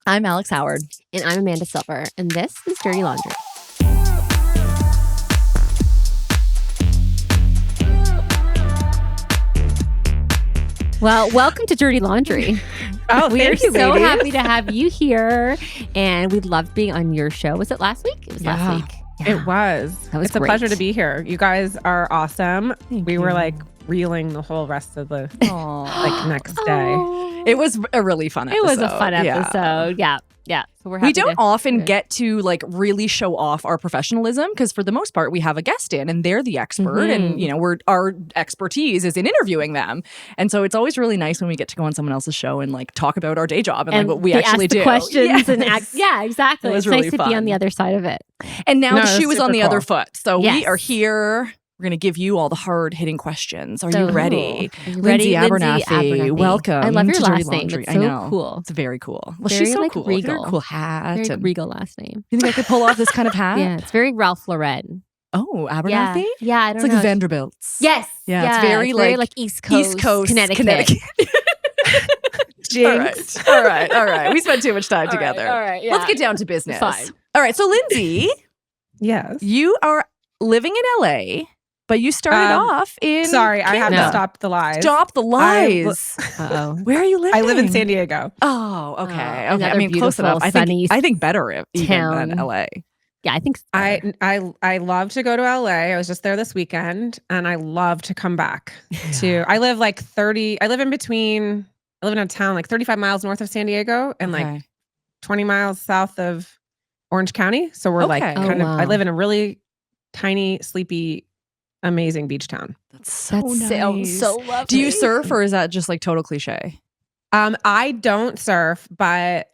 I'm Alex Howard. And I'm Amanda Silver. And this is Dirty Laundry. Well, welcome to Dirty Laundry. We're so happy to have you here. And we loved being on your show. Was it last week? It was last week. Yeah. It was. It's a pleasure to be here. You guys are awesome. Thank you. Were like reeling the whole rest of the next day. It was a really fun episode. It was a fun episode. Yeah. So we're happy We don't often get to like really show off our professionalism because for the most part we have a guest in and they're the expert and our expertise is in interviewing them. And so it's always really nice when we get to go on someone else's show and like talk about our day job and like what we actually ask the do. questions and act. Yeah, exactly. It was it's really nice to fun. be on the other side of it. And now the shoe is super on the cool. other foot. So Yes. we are here. We're going to give you all the hard-hitting questions. Are So you ready? Are you Lindsay ready? Abernathy, welcome. I love your to Dirty last name. Laundry. It's so I know. cool. It's very cool. Well, Very, she's so like, cool. Look at her regal. cool hat. Very and regal last name. you think I could pull off this kind of hat? Yeah, it's very Ralph Lauren. Oh, Abernathy? Yeah, I don't It's know. like Vanderbilt's. Yes. Yeah, it's very like East Coast, Connecticut. Jinx. All right. We spent too much time together. All right. Yeah. Let's get down to business. Fine. All right. So, Lindsay, Yes. you are living in LA, but you started off in. Sorry, I have Canada. to stop the lies. Stop the lies. Uh-oh. Where are you living? I live in San Diego. Oh, okay. Okay. another I mean, close beautiful, enough. sunny I think better even town. than LA. Yeah, I think so. I love to go to LA. I was just there this weekend and I love to come back to I live in a town like 35 miles north of San Diego and like 20 miles south of Orange County. So we're like Okay. kind Oh, of I wow. live in a really tiny, sleepy, amazing beach town. That's so That nice. sounds so lovely. Do you surf or is that just like total cliche? I don't surf, but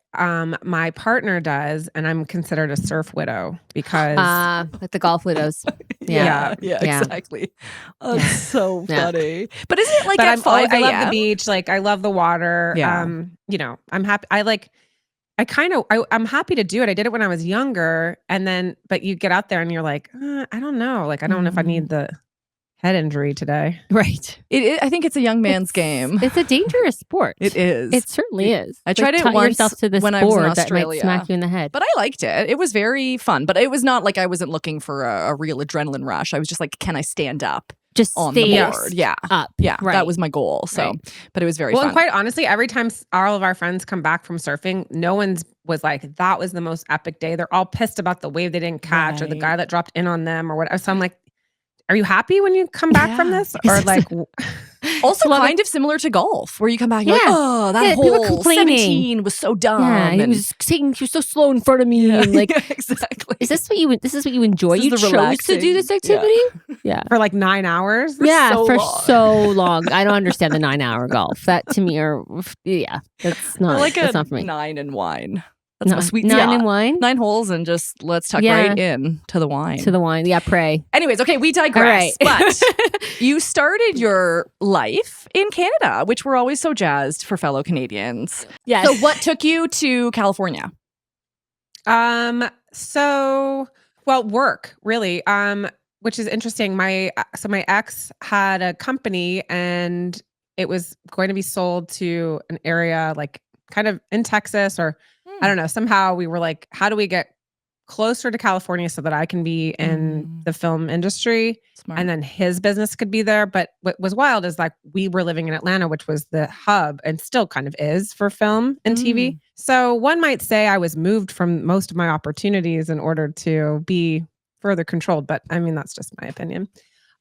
my partner does, and I'm considered a surf widow because Like the golf widows. Yeah. Exactly. Oh, that's so Yeah. funny. But isn't it like but at 5 I love a.m.? the beach. Like I love the water. Yeah. I'm happy. I'm happy to do it. I did it when I was younger, but you get out there and you're like, I don't know. Like I don't know if I need the head injury today. Right. I think it's a young man's game. It's a dangerous sport. It is. It certainly is. I tried it tie once yourself to this when I was in board that might Australia. smack you in the head. But I liked it. It was very fun. But it was not like I wasn't looking for a real adrenaline rush. I was just like, can I stand up Just on stay the board? Yeah. up. Yeah. Right. That was my goal. So, Right. but it was very Well, fun. and quite honestly, every time all of our friends come back from surfing, no one's was like, that was the most epic day. They're all pissed about the wave they didn't catch or the Right. guy that dropped in on them or whatever. So I'm like, are you happy when you come back from Yeah. this? Or like, Also Well, kind of similar to golf, where you come back and you're Yeah. like, oh, that Yeah, people hole complaining. 17 was so dumb. Yeah, he and- was so slow in front of me. And like, exactly. is this what you enjoy? This You is the chose to do this relaxing- activity? Yeah. for like 9 hours? Yeah, so for long. so long. I don't understand the 9-hour golf. That to me that's not like that's a not for me. 9 and wine. That's my sweet Nine spot. and wine 9 holes and just let's tuck Yeah. right in to the wine. to the wine. Yeah, pray. Anyways, okay, we digress. All right. But you started your life in Canada, which we're always so jazzed for fellow Canadians. Yes. So what took you to California? Work really. Which is interesting. My ex had a company and it was going to be sold to an area like kind of in Texas or I don't know. Somehow we were like, how do we get closer to California so that I can be in the film industry Smart. and then his business could be there. But what was wild is like we were living in Atlanta, which was the hub and still kind of is for film and TV. So one might say I was moved from most of my opportunities in order to be further controlled. But I mean, that's just my opinion.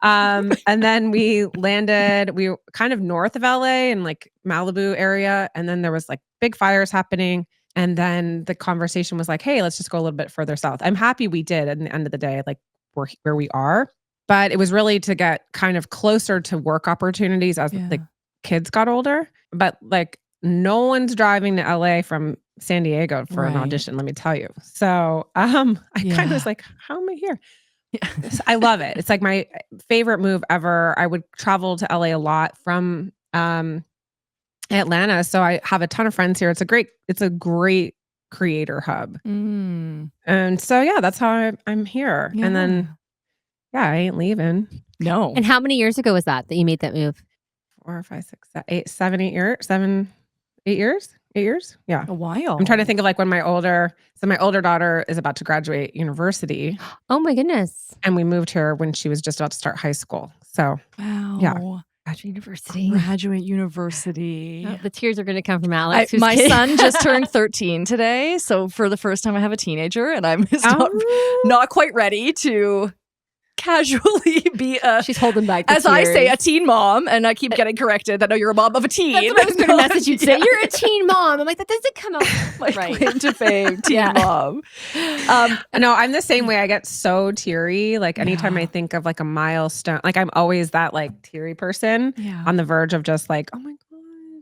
And then we were kind of north of LA in like Malibu area. And then there was like big fires happening. And then the conversation was like, hey, let's just go a little bit further south. I'm happy we did at the end of the day, like we're where we are. But it was really to get kind of closer to work opportunities as the kids got older. But like no one's driving to LA from San Diego for an audition, let me tell you. So I kind of was like, how am I here? Yeah. I love it. It's like my favorite move ever. I would travel to LA a lot from Atlanta. So I have a ton of friends here. It's a great creator hub. And so, yeah, that's how I'm here. Yeah. And then, I ain't leaving. No. And how many years ago was that you made that move? 4, 5, 6, 7, 8 years. 7, 8 years. 8 years? Yeah. A while. I'm trying to think of like when my older daughter is about to graduate university, Oh my goodness. and we moved here when she was just about to start high school. So Wow. yeah. Graduate university. Graduate university. Oh, the tears are going to come from Alex. My son just turned 13 today. So for the first time, I have a teenager, and I'm not quite ready to casually be She's holding back the as I say, a tears. teen mom. And I keep getting corrected that, no, you're a mom of a teen. That's what I was going to message you today. You're a teen mom. I'm like, that doesn't come out. My claim to fame, teen mom. No, I'm the same way. I get so teary. Like anytime I think of like a milestone, like I'm always that like teary person on the verge of just like, oh my God,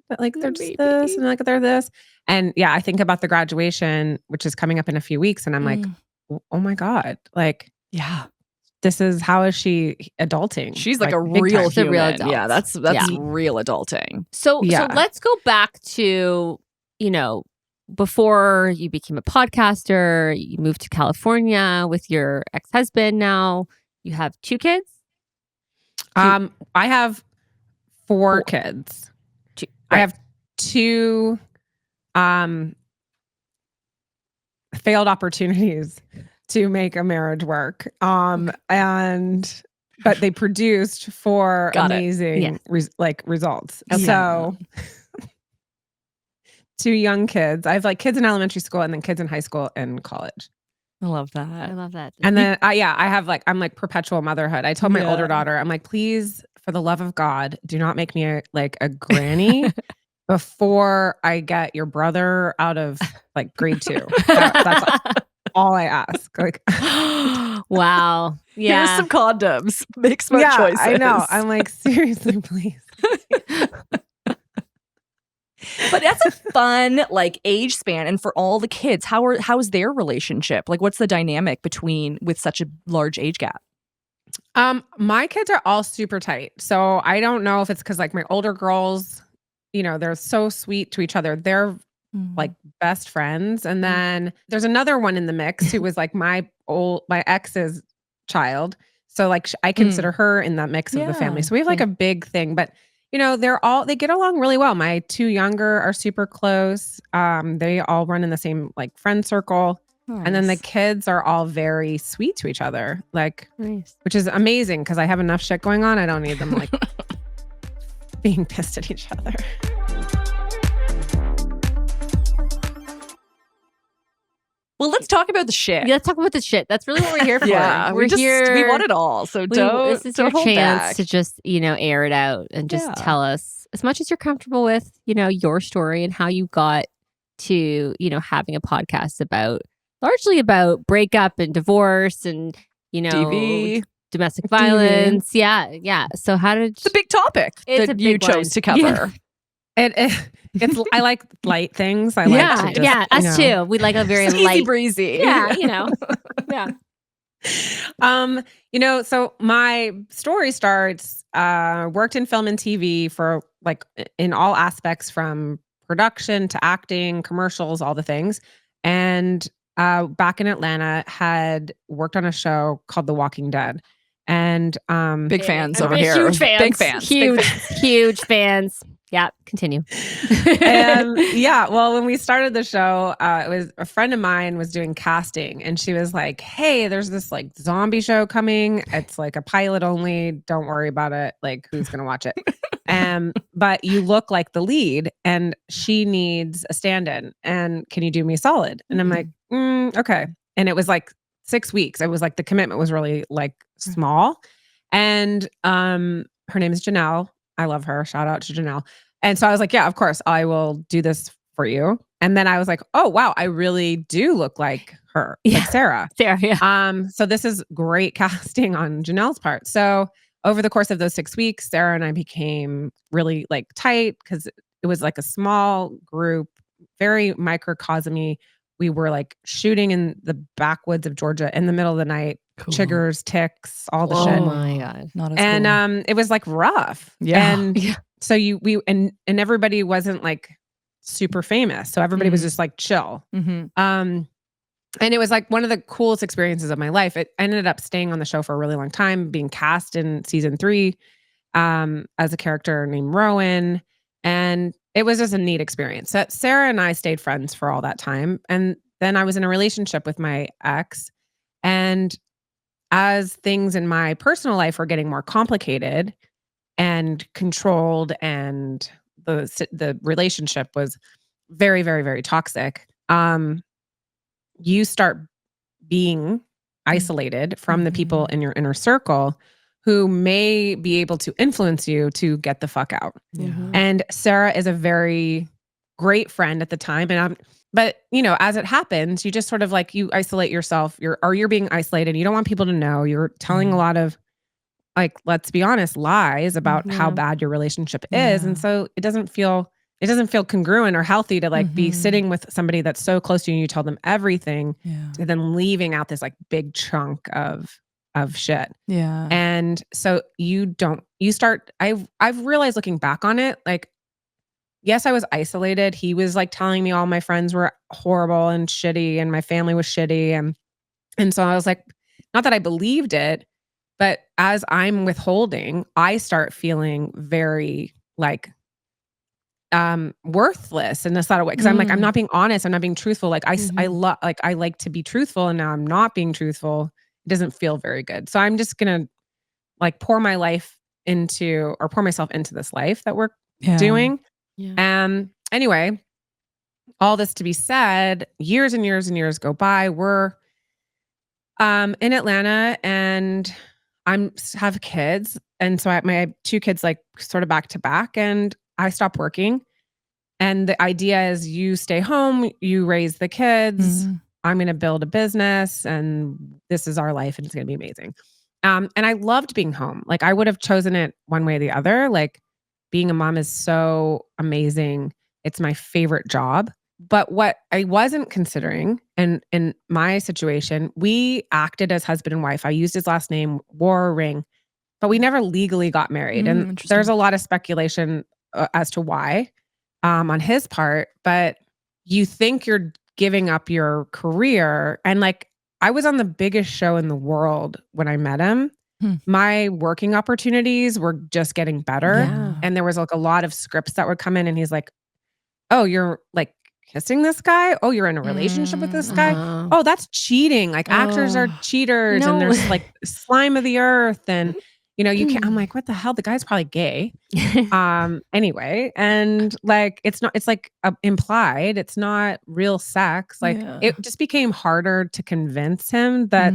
but like they're just this and like they're this. And yeah, I think about the graduation, which is coming up in a few weeks. And I'm like, oh my God, like, this is, how is she adulting? She's like a real human. Real adult. Yeah, that's real adulting. So let's go back to, before you became a podcaster, you moved to California with your ex-husband. Now you have 2 kids? I have 4 kids. I have 2 failed opportunities to make a marriage work. But they produced 4 amazing results. Okay. So 2 young kids. I have like kids in elementary school and then kids in high school and college. I love that. And then I have like, I'm like perpetual motherhood. I told my older daughter, I'm like, please, for the love of God, do not make me a granny before I get your brother out of like grade 2. That's all I ask. Like, wow. Yeah. Here's some condoms. Make smart choices. I know. I'm like, seriously, please. But that's a fun like age span. And for all the kids, how's their relationship? Like, what's the dynamic with such a large age gap? My kids are all super tight. So I don't know if it's because like my older girls, they're so sweet to each other. They're like best friends. And then there's another one in the mix who was like my ex's child. So like I consider her in that mix of the family. So we have like a big thing, but they get along really well. My 2 younger are super close. They all run in the same like friend circle. Nice. And then the kids are all very sweet to each other, like, which is amazing because I have enough shit going on. I don't need them like being pissed at each other. Well, let's talk about the shit. Yeah, let's talk about the shit. That's really what we're here for. We're here. We want it all. So this is your chance back. to just, air it out and just tell us as much as you're comfortable with, your story and how you got to, having a podcast largely about breakup and divorce and, DV. domestic violence. DV. Yeah. So how did... It's a big topic that you chose to cover. It's I like light things. I like to just, us too. We like a very light, easy breezy. Yeah, So my story starts. Worked in film and TV for like in all aspects, from production to acting, commercials, all the things. And back in Atlanta, had worked on a show called The Walking Dead. And big fans over here. Huge fans. Big fans. Huge fans. Yeah, continue. And well, when we started the show, it was a friend of mine was doing casting, and she was like, "Hey, there's this like zombie show coming. It's like a pilot only. Don't worry about it. Like, who's gonna watch it? But you look like the lead, and she needs a stand-in. And can you do me solid?" And I'm like, "Okay." And it was like 6 weeks. It was like the commitment was really like small. And her name is Janelle. I love her. Shout out to Janelle. And so I was like, yeah, of course, I will do this for you. And then I was like, oh, wow, I really do look like her, like Sarah. Sarah, yeah. So this is great casting on Janelle's part. So over the course of those 6 weeks, Sarah and I became really like tight because it was like a small group, very microcosmy. We were like shooting in the backwoods of Georgia in the middle of the night. Cool. Chiggers, ticks, all the shit. Oh my God. Not as and it was like rough. Yeah. And so and everybody wasn't like super famous. So everybody was just like chill. Mm-hmm. And it was like one of the coolest experiences of my life. It ended up staying on the show for a really long time, being cast in season 3 as a character named Rowan. And it was just a neat experience. So Sarah and I stayed friends for all that time. And then I was in a relationship with my ex. And as things in my personal life were getting more complicated and controlled, and the relationship was very, very, very toxic, you start being isolated from the people in your inner circle who may be able to influence you to get the fuck out. And Sarah is a very great friend at the time. But as it happens, you just sort of like, you isolate yourself, you're being isolated. You don't want people to know. You're telling a lot of, like, let's be honest, lies about how bad your relationship is. And so it doesn't feel congruent or healthy to like be sitting with somebody that's so close to you and you tell them everything and then leaving out this like big chunk of shit. Yeah. And so I've realized looking back on it, like, yes, I was isolated. He was like telling me all my friends were horrible and shitty and my family was shitty. And so I was like, not that I believed it, but as I'm withholding, I start feeling very like worthless in this sort of way. Cause I'm like, I'm not being honest. I'm not being truthful. Like I like to be truthful, and now I'm not being truthful. It doesn't feel very good. So I'm just going to like pour myself into this life that we're doing. Yeah. Anyway, all this to be said, years and years and years go by. We're in Atlanta, and have kids. And so I have 2 kids like sort of back to back, and I stopped working. And the idea is you stay home, you raise the kids. I'm going to build a business, and this is our life, and it's going to be amazing. And I loved being home. Like, I would have chosen it one way or the other. Like, being a mom is so amazing. It's my favorite job. But what I wasn't considering, and in my situation, we acted as husband and wife. I used his last name, wore a ring, but we never legally got married. And there's a lot of speculation as to why on his part. But you think you're giving up your career. And like, I was on the biggest show in the world when I met him. My working opportunities were just getting better. Yeah. And there was like a lot of scripts that would come in, and he's like, oh, you're like kissing this guy? Oh, you're in a relationship with this guy? Oh, that's cheating. Like, actors are cheaters, and there's like slime of the earth, and you can't. I'm like, what the hell? The guy's probably gay. Anyway, and like, it's like implied. It's not real sex. Like, it just became harder to convince him that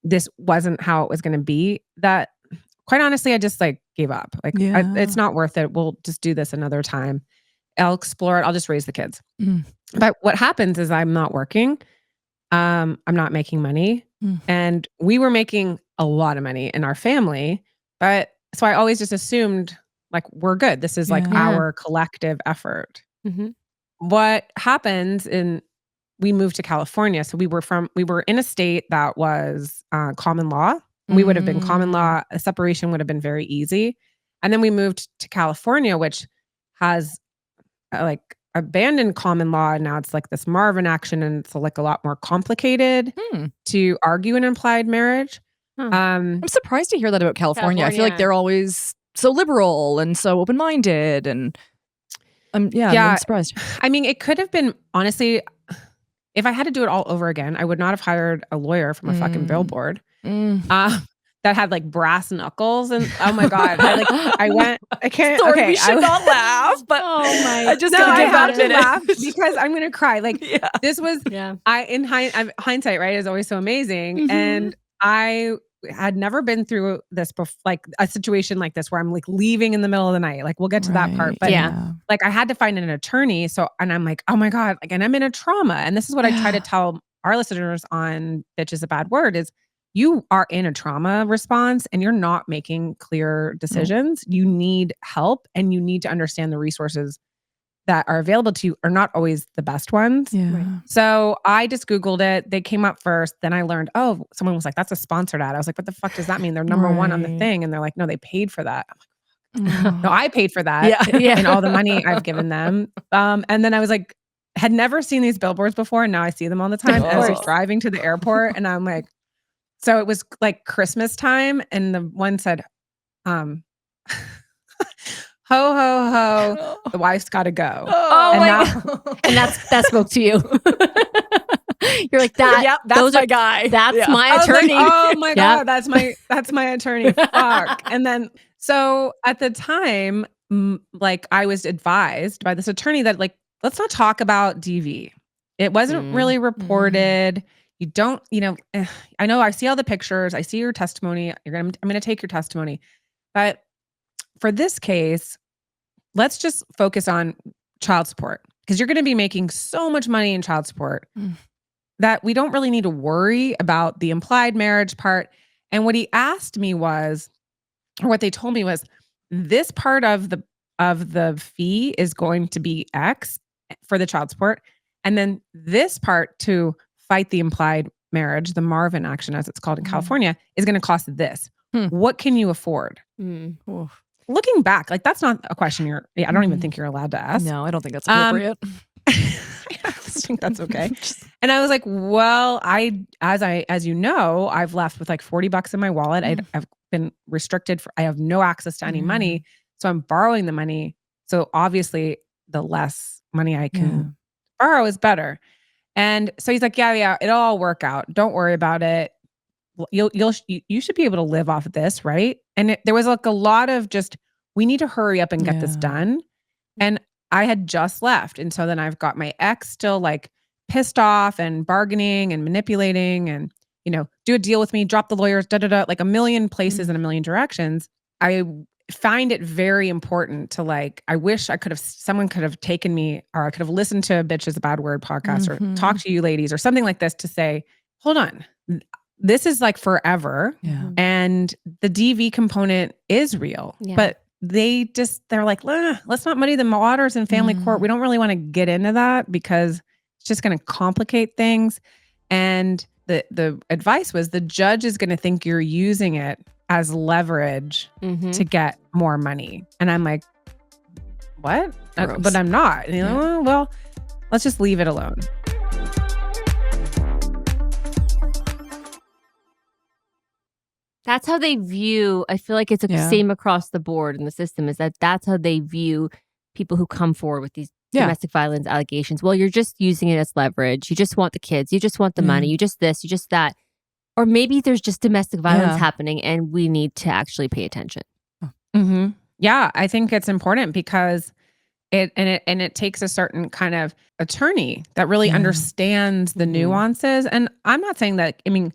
this wasn't how it was going to be. That, quite honestly, I just like gave up. Like, it's not worth it. We'll just do this another time. I'll explore it. I'll just raise the kids. But what happens is I'm not working. I'm not making money. And we were making a lot of money in our family. But so I always just assumed like, we're good. This is like our collective effort. What happens we moved to California. So we were in a state that was common law. We would have been common law. A separation would have been very easy. And then we moved to California, which has like abandoned common law. And now it's like this Marvin action, and it's like a lot more complicated to argue an implied marriage. I'm surprised to hear that about California. I feel like they're always so liberal and so open-minded, and I'm surprised. I mean, it could have been, honestly, if I had to do it all over again, I would not have hired a lawyer from a fucking billboard that had like brass knuckles, and oh my god, I can't. Sorry, okay, we should not laugh, but I just gotta give that a minute. Laugh because I'm gonna cry. Like, this was hindsight, right, is always so amazing, and I had never been through this before, like a situation like this where I'm like leaving in the middle of the night. Like, we'll get to that part, but like, I had to find an attorney. So, and I'm like, oh my god, like, and I'm in a trauma, and this is what I try to tell our listeners on Bitch is a Bad Word is, you are in a trauma response and you're not making clear decisions. You need help, and you need to understand the resources that are available to you are not always the best ones. So I just Googled it. They came up first. Then I learned, oh, someone was like, that's a sponsored ad. I was like, what the fuck does that mean? They're number one on the thing. And they're like, no, they paid for that. I'm like, no, I paid for that and all the money I've given them. And then I was like, had never seen these billboards before. And now I see them all the time. And I was driving to the airport, and I'm like, so it was like Christmas time, and the one said, ho, ho, ho, the wife's got to go. Oh And my that- God. And that spoke to you. You're like that. Yep, that's my guy. That's Yeah. my I was like, attorney. oh my Yep. God, that's my attorney. Fuck. And then, so at the time, like I was advised by this attorney that like, let's not talk about DV. It wasn't really reported. You don't, I know I see all the pictures. I see your testimony. I'm going to take your testimony. But for this case, let's just focus on child support because you're going to be making so much money in child support that we don't really need to worry about the implied marriage part. And what he asked me was, or what they told me was, this part of the fee is going to be X for the child support. And then this part to fight the implied marriage, the Marvin action, as it's called in California, is going to cost this. What can you afford? Looking back, like that's not a question I don't even think you're allowed to ask. No, I don't think that's appropriate. I think that's okay. And I was like, well, as you know, I've left with like $40 in my wallet. I've been restricted I have no access to any money. So I'm borrowing the money. So obviously the less money I can borrow is better. And so he's like, yeah, it'll all work out. Don't worry about it. You should be able to live off of this, right? And there was like a lot of just, we need to hurry up and get this done. And I had just left. And so then I've got my ex still like pissed off and bargaining and manipulating and, do a deal with me, drop the lawyers, like a million places in a million directions. I find it very important to like, I wish someone could have taken me, or I could have listened to a Bitch is a Bad Word podcast or talked to you ladies or something like this to say, hold on, this is like forever. And the DV component is real, but they're like, let's not muddy the waters in family court. We don't really want to get into that because it's just going to complicate things. And the advice was the judge is going to think you're using it as leverage to get more money. And I'm like, what? But I'm not. And well, let's just leave it alone. That's how they view, I feel like it's the same across the board in the system, is that's how they view people who come forward with these domestic violence allegations. Well, you're just using it as leverage. You just want the kids. You just want the money. You just this, you just that. Or maybe there's just domestic violence happening and we need to actually pay attention. Yeah, I think it's important because it takes a certain kind of attorney that really understands the nuances. And I'm not saying that, and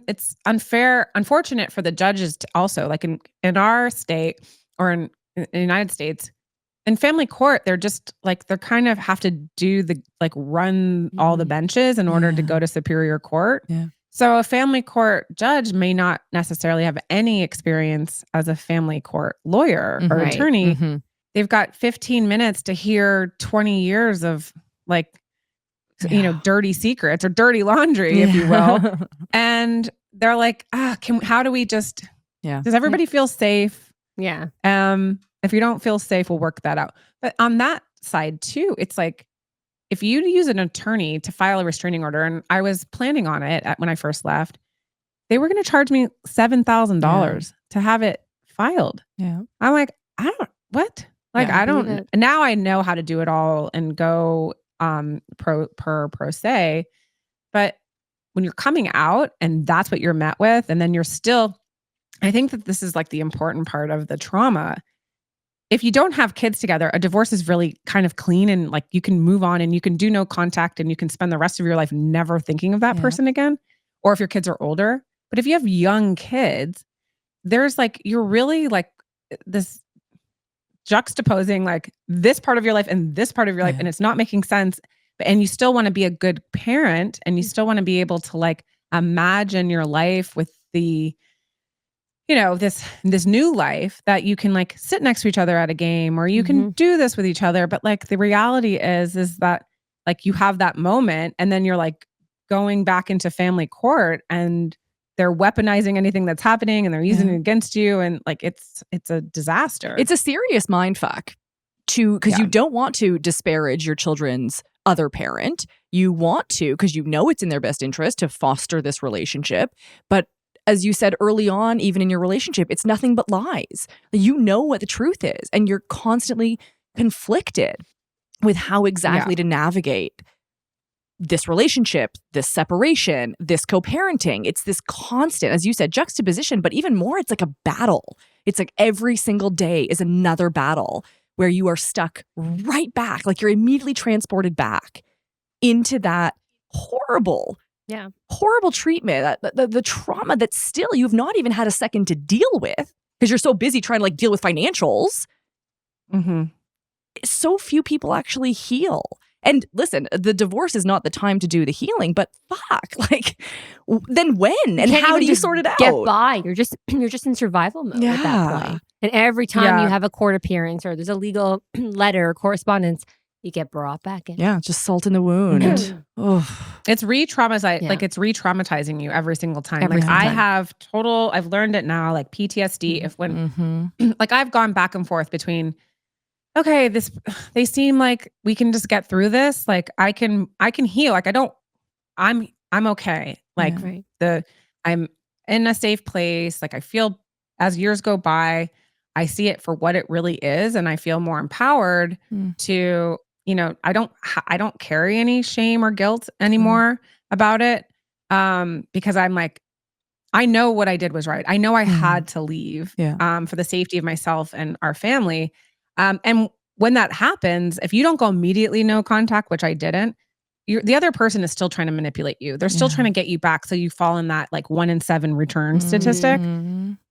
it's unfortunate for the judges to also, like in our state or in the United States, in family court, they're just like, they're kind of have to do run all the benches in order to go to superior court. So a family court judge may not necessarily have any experience as a family court lawyer or attorney. They've got 15 minutes to hear 20 years of dirty secrets or dirty laundry, if you will. And they're like, how do we just, does everybody feel safe? Yeah. If you don't feel safe, we'll work that out. But on that side too, it's like, if you use an attorney to file a restraining order, and I was planning on it when I first left, they were going to charge me $7,000 to have it filed. I'm like, I don't, now I know how to do it all and go pro se. But when you're coming out and that's what you're met with, and then you're still, I think that this is like the important part of the trauma. If you don't have kids together, a divorce is really kind of clean and like you can move on and you can do no contact and you can spend the rest of your life never thinking of that person again. Or if your kids are older. But if you have young kids, there's like, you're really like this juxtaposing like this part of your life and this part of your life, and it's not making sense. And you still want to be a good parent and you still want to be able to like imagine your life with the, this new life that you can like sit next to each other at a game or you can do this with each other. But like the reality is that like you have that moment and then you're like going back into family court and they're weaponizing anything that's happening and they're using it against you. And like, it's a disaster. It's a serious mindfuck because you don't want to disparage your children's other parent. You want to, because it's in their best interest to foster this relationship. But as you said early on, even in your relationship, it's nothing but lies. You know what the truth is, and you're constantly conflicted with how exactly to navigate this relationship, this separation, this co-parenting. It's this constant, as you said, juxtaposition, but even more, it's like a battle. It's like every single day is another battle where you are stuck right back, like you're immediately transported back into that horrible treatment, the trauma that still you've not even had a second to deal with because you're so busy trying to like deal with financials. Mm-hmm. So few people actually heal. And listen, the divorce is not the time to do the healing, but fuck, like, then when and how do you sort it out? Get by. You're just in survival mode at that point. And every time you have a court appearance or there's a legal letter or correspondence, you get brought back in. Yeah, just salt in the wound. It's re-traumatizing. Like it's re-traumatizing you every single time. I've learned it now, like PTSD. If when like I've gone back and forth between, okay, they seem like we can just get through this. Like I can heal. Like I'm okay. Like I'm in a safe place. Like I feel as years go by, I see it for what it really is. And I feel more empowered to, I don't carry any shame or guilt anymore about it. Because I'm like, I know what I did was right. I know I had to leave for the safety of myself and our family. And when that happens, if you don't go immediately no contact, which I didn't, the other person is still trying to manipulate you. They're still trying to get you back. So you fall in that like 1 in 7 return statistic.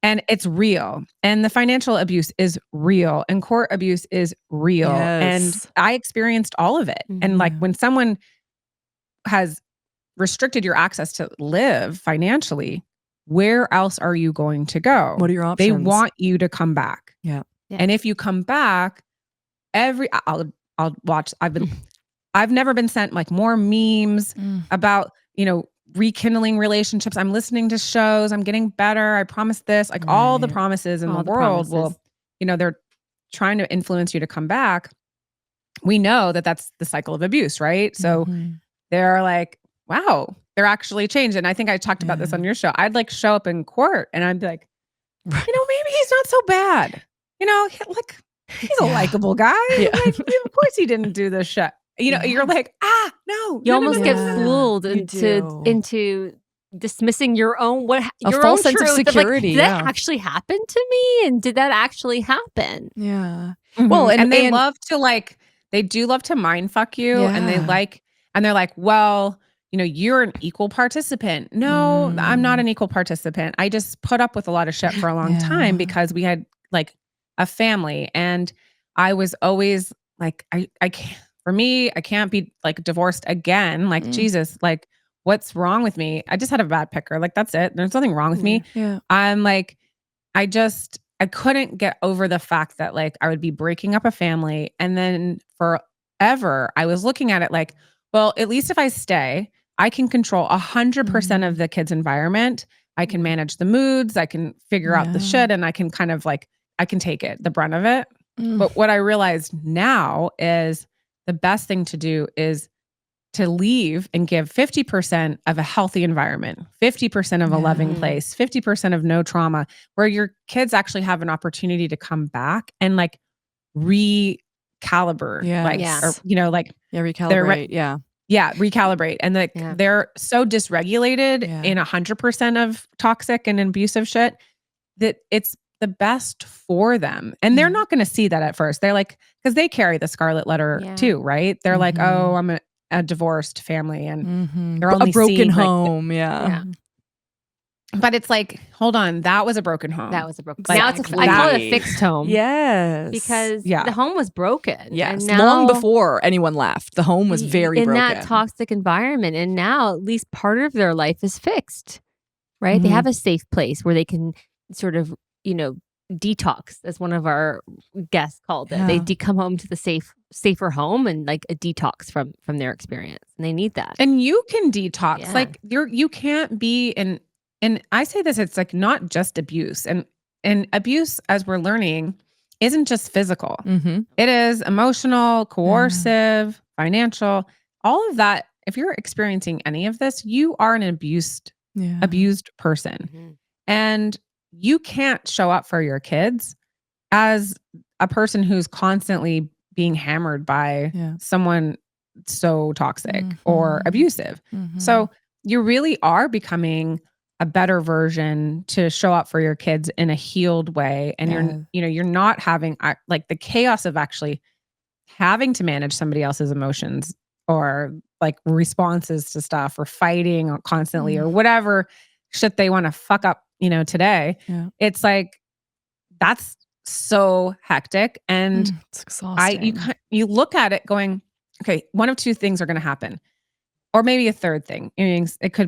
And it's real. And the financial abuse is real. And court abuse is real. And I experienced all of it. And like when someone has restricted your access to live financially, where else are you going to go? What are your options? They want you to come back. Yeah. And if you come back, I'll watch. I've never been sent like more memes about, rekindling relationships. I'm listening to shows. I'm getting better. I promise this. Like all the promises in the world will, they're trying to influence you to come back. We know that that's the cycle of abuse, right? So they're like, wow, they're actually changed. And I think I talked about this on your show. I'd like show up in court and I'd be like, maybe he's not so bad. Like he's a likable guy. Like, of course he didn't do this shit. You're like, no. You almost get fooled into dismissing your own false sense of security. Did that actually happen to me? And did that actually happen? Yeah. Well, and they love to they do love to mind fuck you, and they're like, well, you're an equal participant. No, I'm not an equal participant. I just put up with a lot of shit for a long time because we had like a family, and I was always like, I can't. For me, I can't be like divorced again. Like, Jesus, like, what's wrong with me? I just had a bad picker. Like, that's it. There's nothing wrong with me. Yeah. I'm like, I couldn't get over the fact that like I would be breaking up a family. And then forever, I was looking at it like, well, at least if I stay, I can control 100% of the kid's environment. I can manage the moods. I can figure out the shit, and I can kind of like, I can take it, the brunt of it. But what I realized now is the best thing to do is to leave and give 50% of a healthy environment, 50% of a loving place, 50% of no trauma, where your kids actually have an opportunity to come back and like recalibrate. Recalibrate. Recalibrate. And like they're so dysregulated in 100% of toxic and abusive shit that it's the best for them. And they're not going to see that at first. They're like, because they carry the scarlet letter too, right? They're like, oh, I'm a divorced family, and they're only a broken seeing, home. But it's like, hold on, that was a broken home. That was a broken. Now I call it a fixed home. Yes, because the home was broken. Yes, and now, long before anyone left, the home was very broken in that toxic environment. And now, at least part of their life is fixed, right? They have a safe place where they can sort of, detox, as one of our guests called it. They come home to the safer home and like a detox from their experience, and they need that. And you can detox. Like you can't be in. And I say this, it's like not just abuse, and abuse, as we're learning, isn't just physical. It is emotional, coercive, financial, all of that. If you're experiencing any of this, you are an abused person. And you can't show up for your kids as a person who's constantly being hammered by someone so toxic or abusive. So you really are becoming a better version to show up for your kids in a healed way. And you're not having like the chaos of actually having to manage somebody else's emotions or like responses to stuff or fighting constantly or whatever shit they want to fuck up, today. It's like, that's so hectic. And it's exhausting. You look at it going, okay, one of two things are going to happen. Or maybe a third thing. I mean,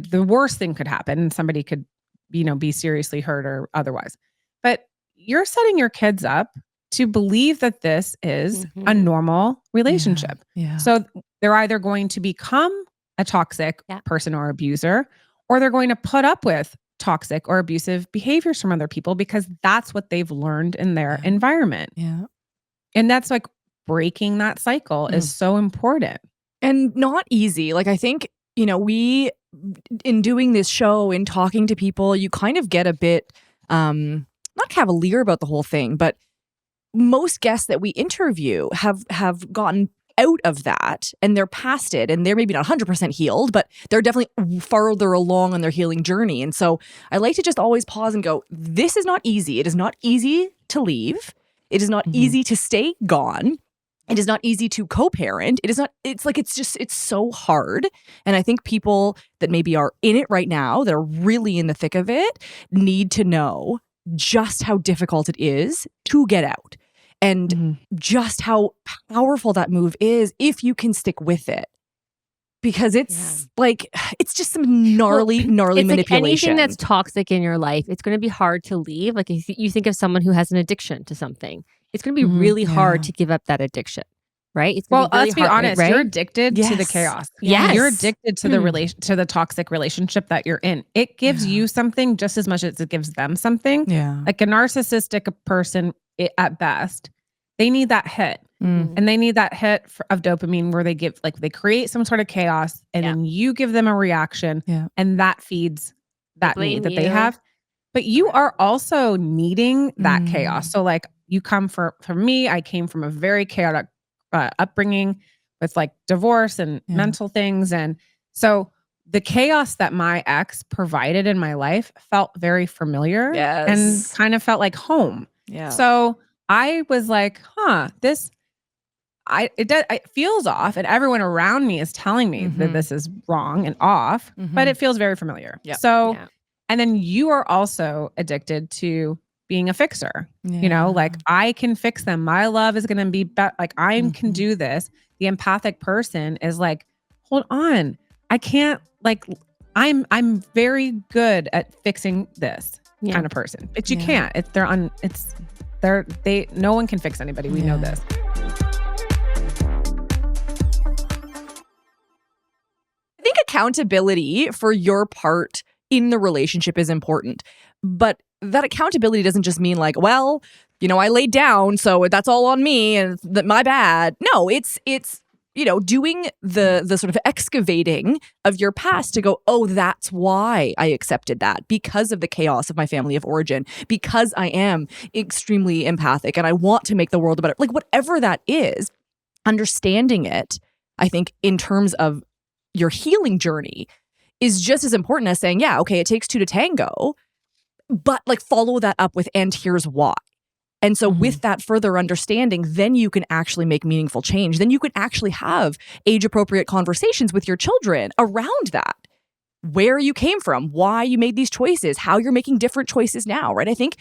the worst thing could happen and somebody could, be seriously hurt or otherwise. But you're setting your kids up to believe that this is a normal relationship. So they're either going to become a toxic person or abuser, or they're going to put up with toxic or abusive behaviors from other people because that's what they've learned in their environment. And that's like breaking that cycle is so important. And not easy. Like, I think, we, in doing this show and talking to people, you kind of get a bit, not cavalier about the whole thing, but most guests that we interview have gotten out of that and they're past it and they're maybe not 100% healed, but they're definitely farther along on their healing journey. And so I like to just always pause and go, this is not easy. It is not easy to leave. It is not easy to stay gone. It is not easy to co-parent. It's so hard. And I think people that maybe are in it right now, that are really in the thick of it, need to know just how difficult it is to get out. And just how powerful that move is if you can stick with it. Because it's it's just some gnarly manipulation. Like anything that's toxic in your life, it's going to be hard to leave. Like if you think of someone who has an addiction to something, it's going to be really hard to give up that addiction, right? It's really let's be honest. right? You're addicted to the chaos. Yes. You're addicted to to the toxic relationship that you're in. It gives you something just as much as it gives them something. Like a narcissistic person, at best, they need that hit. And they need that hit of dopamine where they create some sort of chaos and then you give them a reaction and that feeds that need that they have. But you are also needing that chaos. So like you come for me, I came from a very chaotic upbringing with like divorce and mental things. And so the chaos that my ex provided in my life felt very familiar and kind of felt like home. So I was like, it feels off, and everyone around me is telling me that this is wrong and off, but it feels very familiar. So, and then you are also addicted to being a fixer. Like I can fix them. My love is going to be like I can do this. The empathic person is like, hold on, I can't. Like I'm very good at fixing this kind of person, but you can't. No one can fix anybody. We know this. I think accountability for your part in the relationship is important, but that accountability doesn't just mean like, well, I laid down, so that's all on me and my bad. No, it's doing the sort of excavating of your past to go, oh, that's why I accepted that, because of the chaos of my family of origin, because I am extremely empathic and I want to make the world a better, like whatever that is, understanding it, I think in terms of your healing journey is just as important as saying, yeah, okay, it takes two to tango, but like follow that up with, and here's why. And so with that further understanding, then you can actually make meaningful change. Then you can actually have age-appropriate conversations with your children around that. Where you came from, why you made these choices, how you're making different choices now, right? I think,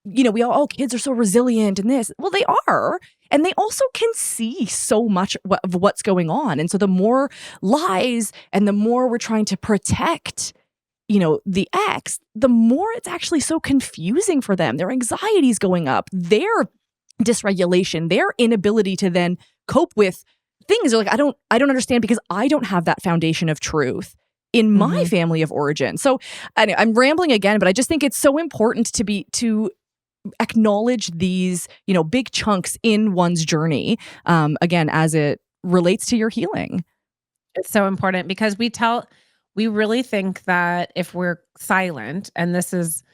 we all, kids are so resilient in this. Well, they are. And they also can see so much of what's going on. And so the more lies and the more we're trying to protect the ex, the more it's actually so confusing for them. Their anxiety is going up, their dysregulation, their inability to then cope with things. They're like, I don't understand because I don't have that foundation of truth in my family of origin. So I'm rambling again, but I just think it's so important to acknowledge these, big chunks in one's journey, again, as it relates to your healing. It's so important because we really think that if we're silent, and this is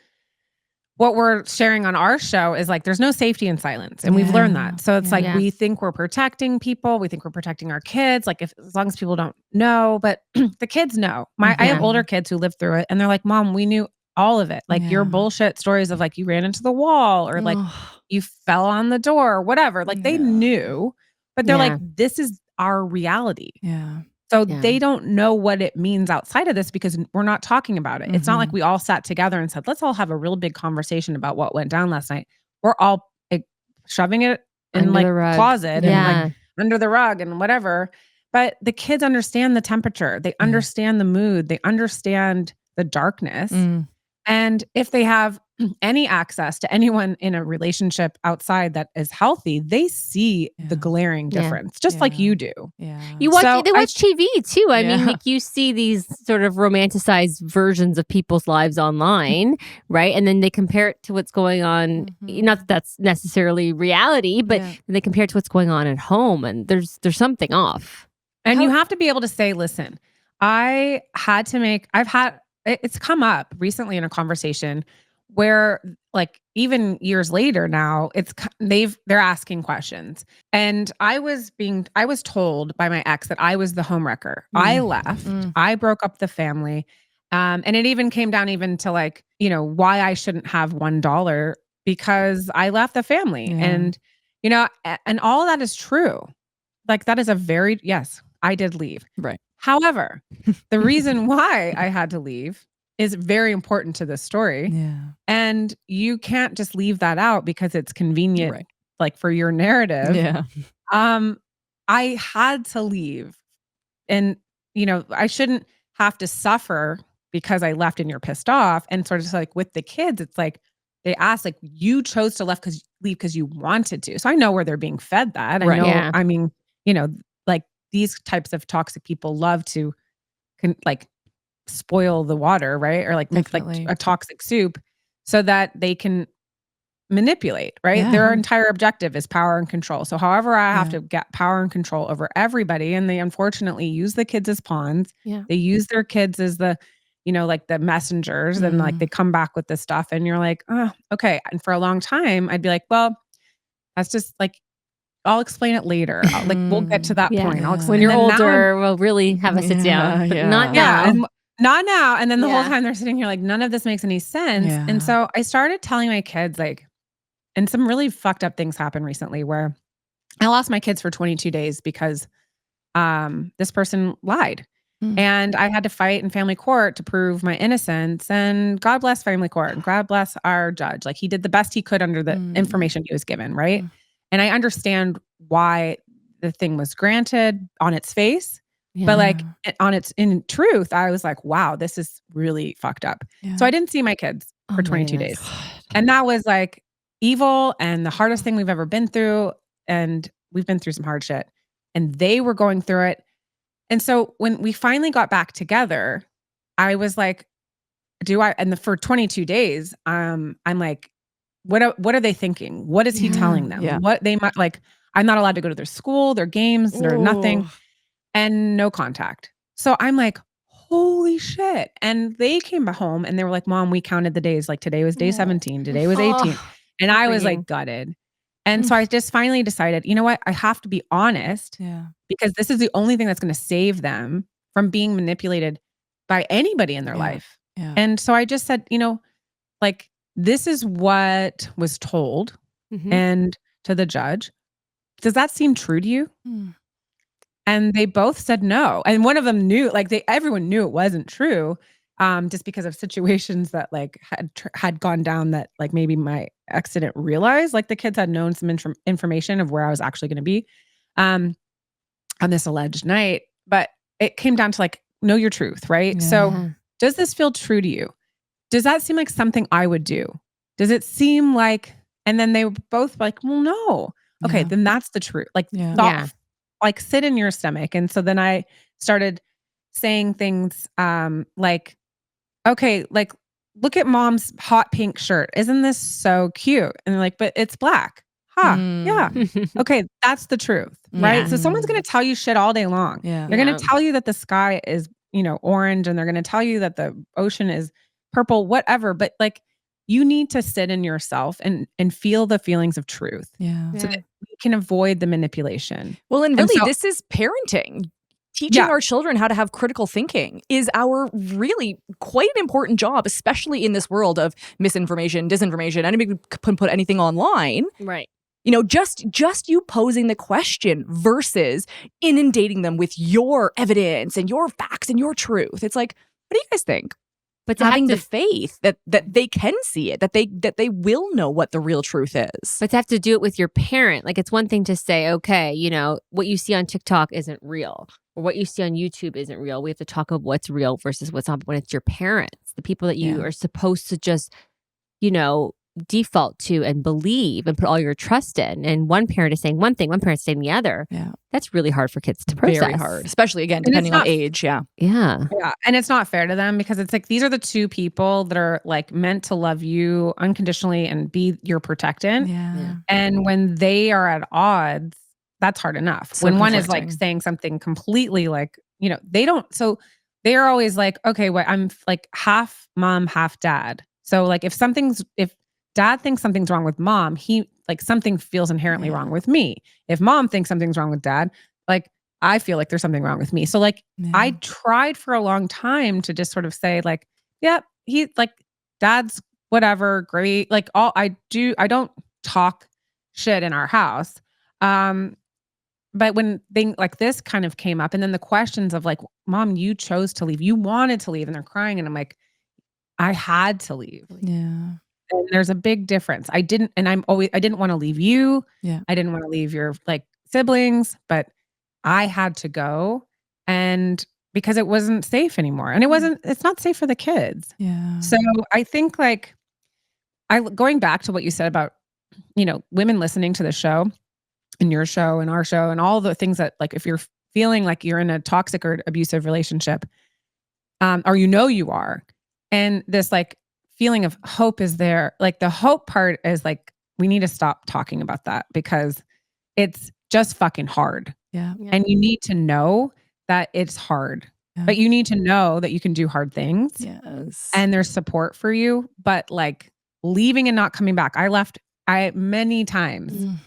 what we're sharing on our show is like, there's no safety in silence. And we've learned that. So it's like, we think we're protecting people. We think we're protecting our kids. Like as long as people don't know, but the kids know. I have older kids who lived through it and they're like, Mom, we knew all of it. Like your bullshit stories of like, you ran into the wall or like you fell on the door or whatever. Like they knew, but they're like, this is our reality. Yeah. So they don't know what it means outside of this because we're not talking about it. It's not like we all sat together and said, let's all have a real big conversation about what went down last night. We're all shoving it in Under like the closet and like under the rug and whatever. But the kids understand the temperature. They understand the mood. They understand the darkness. And if they have any access to anyone in a relationship outside that is healthy, they see the glaring difference, just like you do. Yeah. They watch TV too. I mean, like you see these sort of romanticized versions of people's lives online, right? And then they compare it to what's going on. Not that that's necessarily reality, but they compare it to what's going on at home, and there's something off. And you have to be able to say, listen, it's come up recently in a conversation where like even years later now they're asking questions. And I was told by my ex that I was the homewrecker. I left. I broke up the family. And it even came down even to like, why I shouldn't have $1 because I left the family. And, and all of that is true. Like that is yes, I did leave. Right. However, the reason why I had to leave is very important to this story. Yeah. And you can't just leave that out because it's convenient, like for your narrative. Yeah. I had to leave. And, I shouldn't have to suffer because I left and you're pissed off. And sort of like with the kids, it's like they ask, like, you chose to leave because you wanted to. So I know where they're being fed that. I know, I mean, like these types of toxic people love to spoil the water, right? Or like make like a toxic soup so that they can manipulate, right? Yeah. Their entire objective is power and control. So however I have to get power and control over everybody, and they unfortunately use the kids as pawns. Yeah. They use their kids as the, like the messengers, and like they come back with this stuff and you're like, oh, okay. And for a long time, I'd be like, well, that's just like, I'll explain it later. We'll get to that point. I'll explain. When you're older, we'll really have a sit down, but not now. And not now. And then the whole time they're sitting here like, none of this makes any sense. Yeah. And so I started telling my kids like, and some really fucked up things happened recently where I lost my kids for 22 days because this person lied. And I had to fight in family court to prove my innocence. And God bless family court and God bless our judge. Like he did the best he could under the information he was given, right? And I understand why the thing was granted on its face. But like in truth, I was like, wow, this is really fucked up. Yeah. So I didn't see my kids for 22 days. And that was like evil and the hardest thing we've ever been through. And we've been through some hard shit. And they were going through it. And so when we finally got back together, I was like, for 22 days, I'm like, what are they thinking? What is he telling them? Yeah. What they might like, I'm not allowed to go to their school, their games, their nothing. And no contact. So I'm like, holy shit. And they came home and they were like, Mom, we counted the days. Like today was day 17. Today was 18. And I was like gutted. And so I just finally decided, you know what? I have to be honest because this is the only thing that's going to save them from being manipulated by anybody in their life. Yeah. And so I just said, like, this is what was told and to the judge. Does that seem true to you? And they both said no. And one of them knew, like everyone knew it wasn't true, just because of situations that like had gone down that like maybe my ex didn't realize. Like the kids had known some information of where I was actually going to be on this alleged night. But it came down to like, know your truth, right? Yeah. So does this feel true to you? Does that seem like something I would do? Does it seem like, and then they were both like, well, no. Okay, then that's the truth. Like, like sit in your stomach. And so then I started saying things like, okay, like look at Mom's hot pink shirt. Isn't this so cute? And they're like, but it's black. Yeah. Okay, that's the truth, right? So someone's going to tell you shit all day long. Yeah. They're going to tell you that the sky is, orange, and they're going to tell you that the ocean is purple, whatever. But like, you need to sit in yourself and feel the feelings of truth. Yeah. So that we can avoid the manipulation. Well, and really, so- this is parenting. Teaching our children how to have critical thinking is our really quite important job, especially in this world of misinformation, disinformation. Anybody can put anything online. Right. You know, just you posing the question versus inundating them with your evidence and your facts and your truth. It's like, what do you guys think? But to having have the faith that they can see it, that they will know what the real truth is. But to have to do it with your parent, like it's one thing to say, okay, you know, what you see on TikTok isn't real, or what you see on YouTube isn't real. We have to talk about what's real versus what's not. When it's your parents, the people that you are supposed to just, you know, default to and believe and put all your trust in. And one parent is saying one thing, one parent is saying the other. Yeah. That's really hard for kids to process. Very hard, especially again, depending on age. Yeah. Yeah. Yeah. And it's not fair to them because it's like, these are the two people that are like meant to love you unconditionally and be your protectant. Yeah. And when they are at odds, that's hard enough. So when one is like saying something completely like, you know, so they're always like, okay, well, I'm like half mom, half dad. So like if dad thinks something's wrong with mom, he like something feels inherently wrong with me. If mom thinks something's wrong with dad, like I feel like there's something wrong with me. So like I tried for a long time to just sort of say like, yeah, he like dad's whatever, great. Like I don't talk shit in our house. But when things like this kind of came up and then the questions of like, mom, you chose to leave, you wanted to leave and they're crying. And I'm like, I had to leave. Yeah. And there's a big difference. I didn't want to leave you. Yeah. I didn't want to leave your like siblings, but I had to go and because it wasn't safe anymore. And it's not safe for the kids. Yeah. So I think like going back to what you said about, you know, women listening to the show and your show and our show and all the things that like, if you're feeling like you're in a toxic or abusive relationship, or you know you are, and this like feeling of hope is there. Like the hope part is like, we need to stop talking about that because it's just fucking hard. Yeah. And you need to know that it's hard, but you need to know that you can do hard things. Yes. And there's support for you, but like leaving and not coming back. I left many times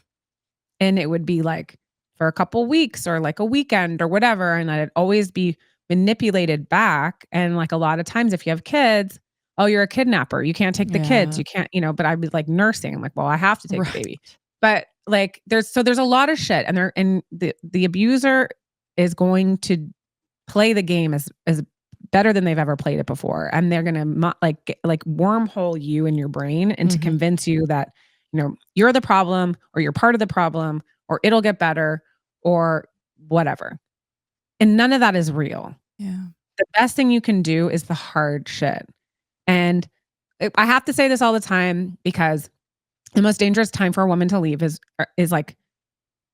and it would be like for a couple weeks or like a weekend or whatever. And I'd always be manipulated back. And like a lot of times if you have kids, oh, you're a kidnapper. You can't take the kids. You can't, you know, but I'd be like nursing. I'm like, well, I have to take the baby. But like, there's a lot of shit and the abuser is going to play the game as better than they've ever played it before. And they're going to like wormhole you in your brain and to convince you that, you know, you're the problem or you're part of the problem or it'll get better or whatever. And none of that is real. Yeah. The best thing you can do is the hard shit. And I have to say this all the time because the most dangerous time for a woman to leave is like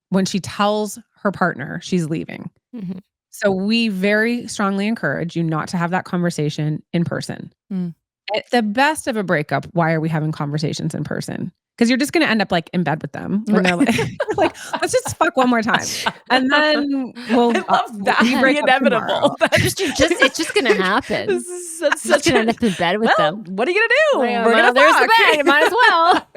when she tells her partner she's leaving. Mm-hmm. So we very strongly encourage you not to have that conversation in person. At the best of a breakup, why are we having conversations in person? Because you're just going to end up like in bed with them. When they're like, let's just fuck one more time. And then we'll I love that. break up Inevitable. It's just going to happen. This is I'm just going to end up in bed with them. What are you going to do? We're gonna there's the bed. Might as well.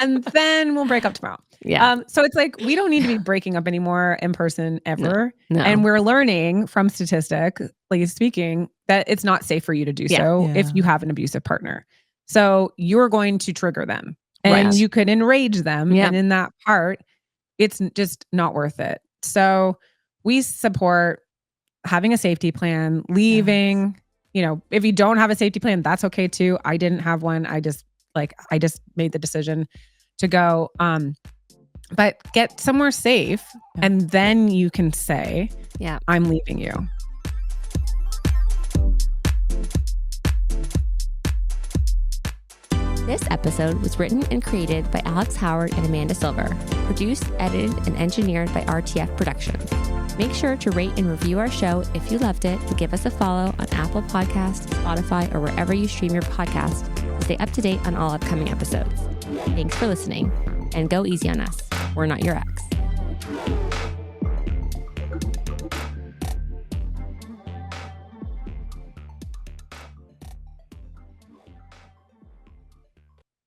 And then we'll break up tomorrow. Yeah. So it's like, we don't need to be breaking up anymore in person ever. No. And we're learning from statistically speaking that it's not safe for you to do so if you have an abusive partner. So you're going to trigger them and you could enrage them. And in that part, it's just not worth it. So we support having a safety plan, leaving, you know, if you don't have a safety plan, that's okay too. I didn't have one. I just made the decision to go, but get somewhere safe and then you can say, I'm leaving you. This episode was written and created by Alex Howard and Amanda Silver, produced, edited, and engineered by RTF Productions. Make sure to rate and review our show if you loved it and give us a follow on Apple Podcasts, Spotify, or wherever you stream your podcast to stay up to date on all upcoming episodes. Thanks for listening, and go easy on us. We're not your ex.